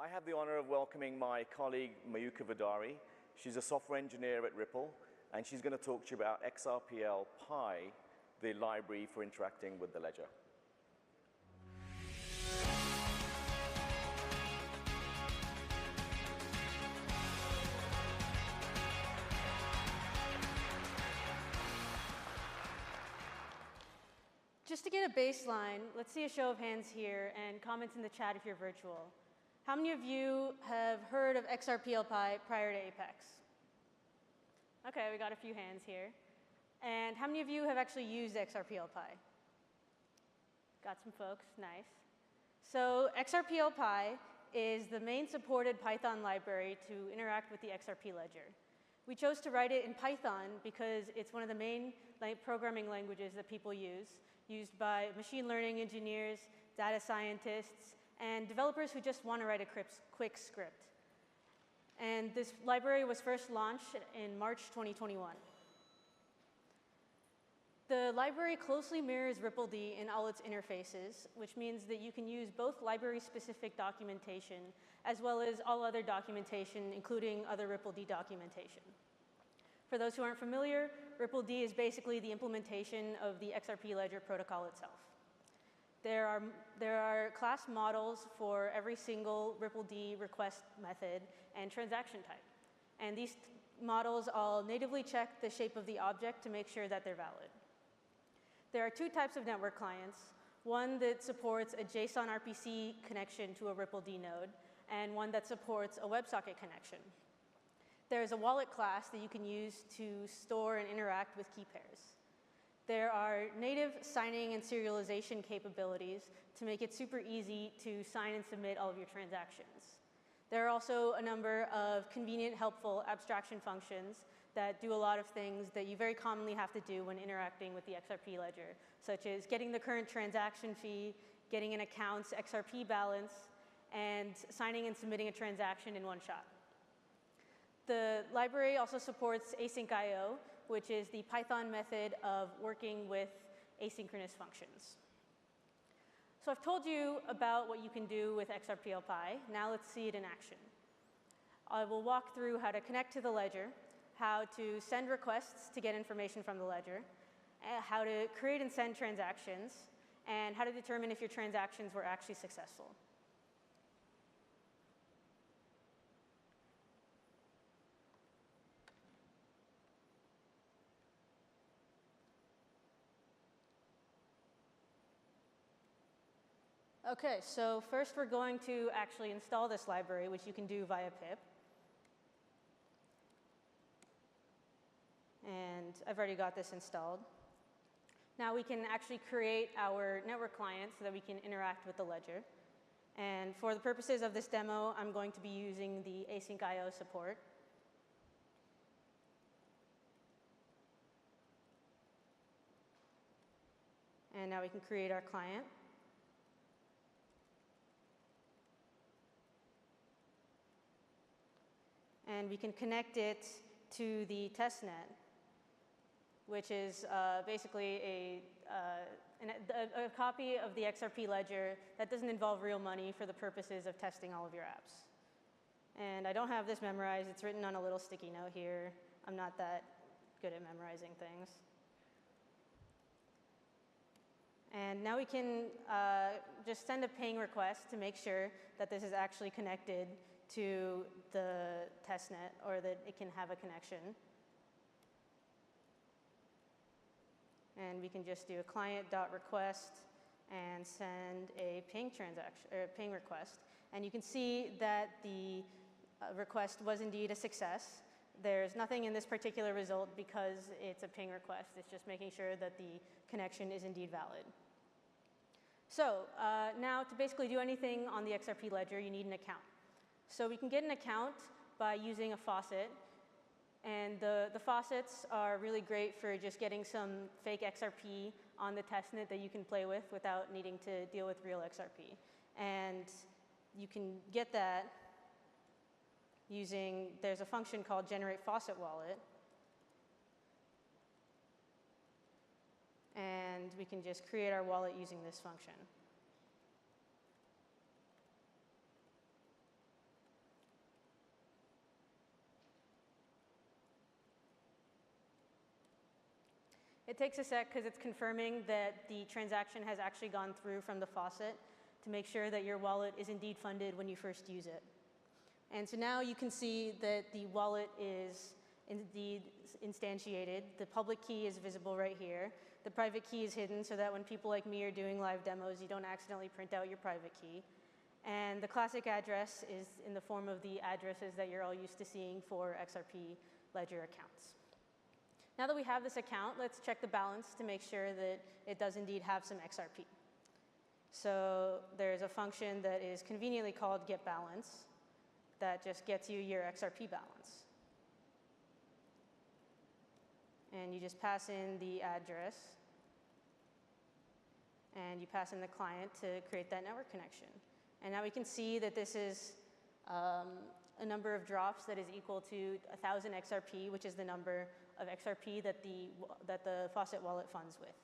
I have the honor of welcoming my colleague, Mayukha Vadari. She's a software engineer at Ripple, and she's going to talk to you about xrpl-py, the library for interacting with the ledger. Just to get a baseline, let's see a show of hands here and comments in the chat if you're virtual. How many of you have heard of xrpl-py prior to Apex? OK, we got a few hands here. And how many of you have actually used xrpl-py? Got some folks, nice. So xrpl-py is the main supported Python library to interact with the XRP ledger. We chose to write it in Python because it's one of the main programming languages that people use, used by machine learning engineers, data scientists, and developers who just want to write a quick script. And this library was first launched in March 2021. The library closely mirrors rippled in all its interfaces, which means that you can use both library-specific documentation as well as all other documentation, including other rippled documentation. For those who aren't familiar, rippled is basically the implementation of the XRP ledger protocol itself. There are class models for every single rippled request method and transaction type. And these models all natively check the shape of the object to make sure that they're valid. There are two types of network clients, one that supports a JSON RPC connection to a rippled node, and one that supports a WebSocket connection. There's a wallet class that you can use to store and interact with key pairs. There are native signing and serialization capabilities to make it super easy to sign and submit all of your transactions. There are also a number of convenient, helpful abstraction functions that do a lot of things that you very commonly have to do when interacting with the XRP ledger, such as getting the current transaction fee, getting an account's XRP balance, and signing and submitting a transaction in one shot. The library also supports async IO, which is the Python method of working with asynchronous functions. So I've told you about what you can do with xrpl-py. Now let's see it in action. I will walk through how to connect to the ledger, how to send requests to get information from the ledger, how to create and send transactions, and how to determine if your transactions were actually successful. OK, so first we're going to actually install this library, which you can do via pip. And I've already got this installed. Now we can actually create our network client so that we can interact with the ledger. And for the purposes of this demo, I'm going to be using the async IO support. And now we can create our client. And we can connect it to the testnet, which is basically a copy of the XRP ledger that doesn't involve real money for the purposes of testing all of your apps. And I don't have this memorized. It's written on a little sticky note here. I'm not that good at memorizing things. And now we can just send a ping request to make sure that this is actually connected to the testnet, or that it can have a connection. And we can just do a client.request and send a ping transaction or a ping request. And you can see that the request was indeed a success. There's nothing in this particular result because it's a ping request. It's just making sure that the connection is indeed valid. So now to basically do anything on the XRP ledger, you need an account. So we can get an account by using a faucet. And the faucets are really great for just getting some fake XRP on the testnet that you can play with without needing to deal with real XRP. And you can get that using, there's a function called generate faucet wallet. And we can just create our wallet using this function. It takes a sec because it's confirming that the transaction has actually gone through from the faucet to make sure that your wallet is indeed funded when you first use it. And so now you can see that the wallet is indeed instantiated. The public key is visible right here. The private key is hidden so that when people like me are doing live demos, you don't accidentally print out your private key. And the classic address is in the form of the addresses that you're all used to seeing for XRP ledger accounts. Now that we have this account, let's check the balance to make sure that it does indeed have some XRP. So there's a function that is conveniently called getBalance that just gets you your XRP balance. And you just pass in the address, and you pass in the client to create that network connection. And now we can see that this is a number of drops that is equal to 1,000 XRP, which is the number of XRP that the faucet wallet funds with.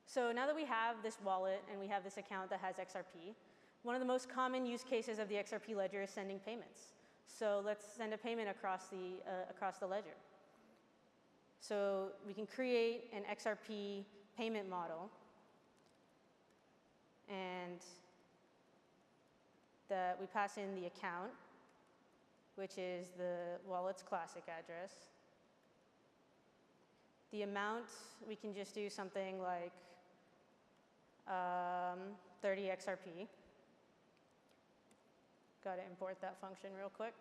So now that we have this wallet and we have this account that has XRP, one of the most common use cases of the XRP ledger is sending payments. So let's send a payment across the ledger. So we can create an XRP payment model, and that we pass in the account, which is the wallet's classic address. The amount, we can just do something like 30 XRP. Got to import that function real quick.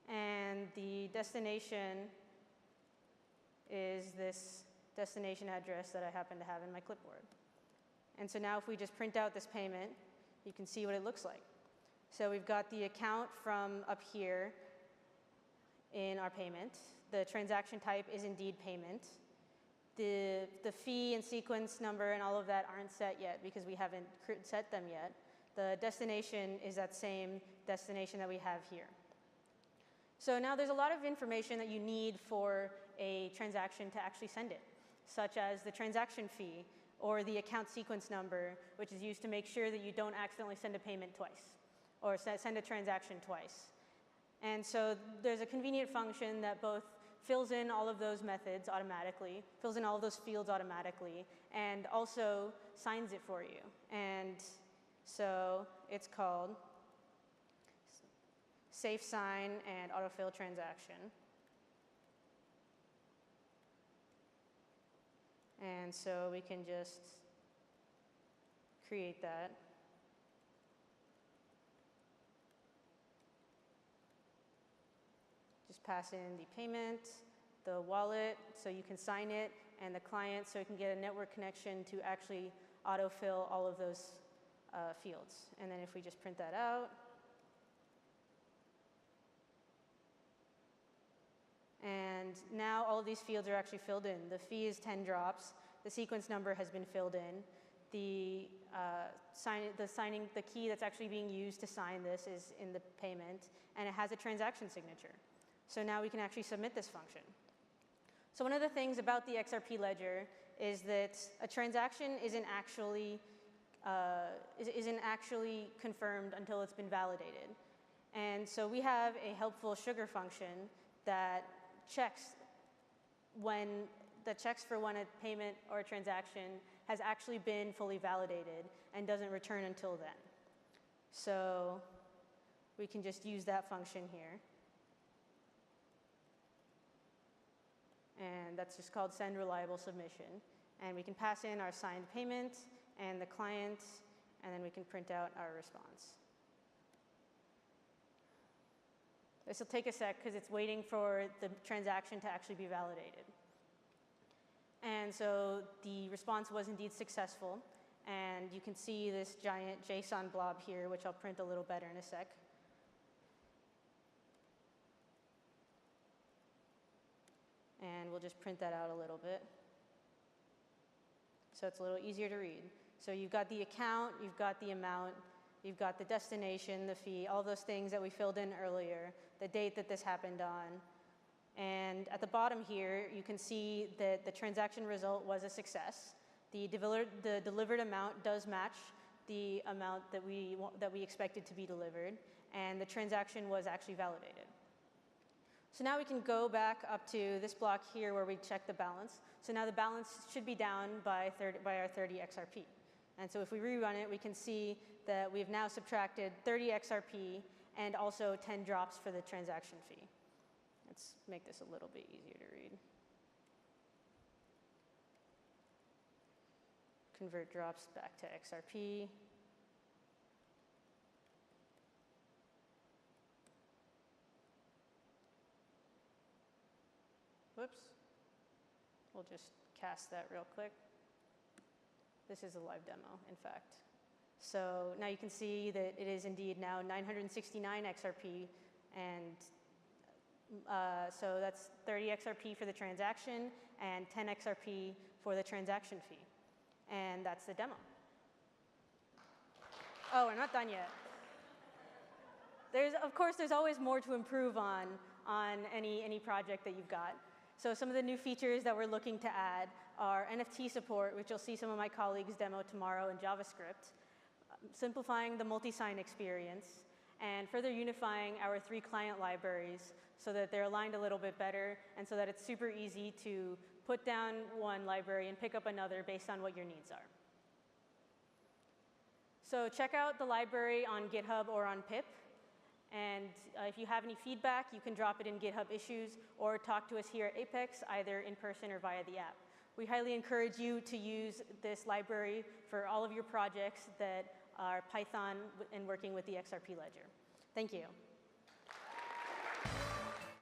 And the destination is this destination address that I happen to have in my clipboard. And so now if we just print out this payment, you can see what it looks like. So we've got the account from up here in our payment. The transaction type is indeed payment. The fee and sequence number and all of that aren't set yet because we haven't set them yet. The destination is that same destination that we have here. So now there's a lot of information that you need for a transaction to actually send it, such as the transaction fee or the account sequence number, which is used to make sure that you don't accidentally send a payment twice or send a transaction twice. And so there's a convenient function that both fills in all of those methods automatically, fills in all of those fields automatically, and also signs it for you. And so it's called safe sign and autofill transaction. And so we can just create that. Just pass in the payment, the wallet, so you can sign it, and the client, so you can get a network connection to actually autofill all of those fields. And then if we just print that out, and now all of these fields are actually filled in. The fee is 10 drops. The sequence number has been filled in. The key that's actually being used to sign this is in the payment, and it has a transaction signature. So now we can actually submit this function. So one of the things about the XRP ledger is that a transaction isn't actually confirmed until it's been validated. And so we have a helpful sugar function that checks for when a payment or a transaction has actually been fully validated and doesn't return until then. So we can just use that function here. And that's just called send reliable submission. And we can pass in our signed payment and the client, and then we can print out our response. This will take a sec because it's waiting for the transaction to actually be validated. And so the response was indeed successful. And you can see this giant JSON blob here, which I'll print a little better in a sec. And we'll just print that out a little bit, so it's a little easier to read. So you've got the account, you've got the amount, you've got the destination, the fee, all those things that we filled in earlier, the date that this happened on. And at the bottom here, you can see that the transaction result was a success. The delivered amount does match the amount that we expected to be delivered, and the transaction was actually validated. So now we can go back up to this block here where we check the balance. So now the balance should be down by our 30 XRP. And so if we rerun it, we can see that we've now subtracted 30 XRP and also 10 drops for the transaction fee. Let's make this a little bit easier to read. Convert drops back to XRP. Whoops. We'll just cast that real quick. This is a live demo, in fact. So now you can see that it is indeed now 969 XRP, and so that's 30 XRP for the transaction and 10 XRP for the transaction fee. And that's the demo. Oh, we're not done yet. Of course, there's always more to improve on any project that you've got. So some of the new features that we're looking to add are NFT support, which you'll see some of my colleagues demo tomorrow in JavaScript, simplifying the multi-sign experience, and further unifying our 3 client libraries so that they're aligned a little bit better and so that it's super easy to put down one library and pick up another based on what your needs are. So check out the library on GitHub or on pip. And if you have any feedback, you can drop it in GitHub issues or talk to us here at Apex, either in person or via the app. We highly encourage you to use this library for all of your projects that are Python and working with the XRP ledger. Thank you.